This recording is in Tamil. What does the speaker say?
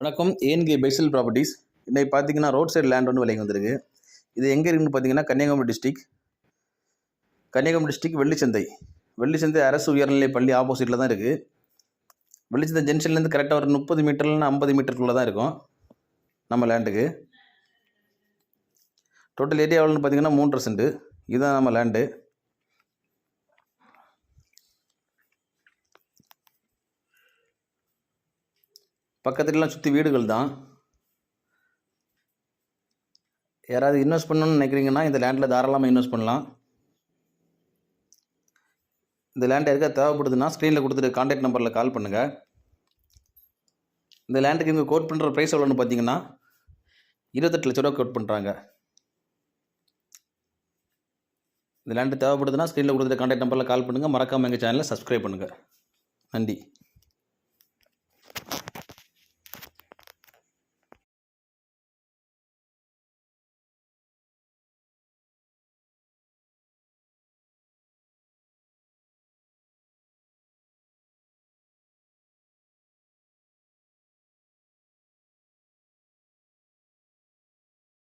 வணக்கம். ஏஎன்கே பெய்சல் ப்ராப்பர்ட்டிஸ். இன்னைக்கு பார்த்தீங்கன்னா ரோட் சைடு லேண்ட் ஒன்று விலைக்கு வந்திருக்கு. இது எங்கே இருக்குன்னு பார்த்தீங்கன்னா கன்னியாகுமரி டிஸ்ட்ரிக் வெள்ளிச்சந்தை அரசு உயர்நிலைப் பள்ளி ஆப்போசிட்டில் தான் இருக்குது. வெள்ளிச்சந்தை ஜங்ஷன்லேருந்து கரெக்டாக ஒரு 30 மீட்டர்லேருந்து 50 மீட்டருக்குள்ளே தான் இருக்கும் நம்ம லேண்டுக்கு. டோட்டல் ஏரியா எவ்வளோன்னு பார்த்தீங்கன்னா 3 சென்ட். இதுதான் நம்ம லேண்டு. பக்கத்துலலாம் சுற்றி வீடுகள் தான். யாராவது இன்வெஸ்ட் பண்ணணும்னு நினைக்கிறீங்கன்னா இந்த லேண்டில் தாராளமாக இன்வெஸ்ட் பண்ணலாம். இந்த லேண்ட் யாருக்காவது தேவைப்படுதுன்னா ஸ்க்ரீனில் கொடுத்துட்டு கான்டாக்ட் நம்பரில் கால் பண்ணுங்கள். இந்த லேண்டுக்கு இவங்க கோட் பண்ணுற ப்ரைஸ் எவ்வளோன்னு பார்த்தீங்கன்னா 28 லட்ச ரூபா கோட் பண்ணுறாங்க. இந்த லேண்டு தேவைப்படுதுன்னா ஸ்க்ரீனில் கொடுத்துட்டு கான்டாக்ட் நம்பரில் கால் பண்ணுங்கள். மறக்காமல் எங்கள் சேனலை சப்ஸ்கிரைப் பண்ணுங்கள். நன்றி.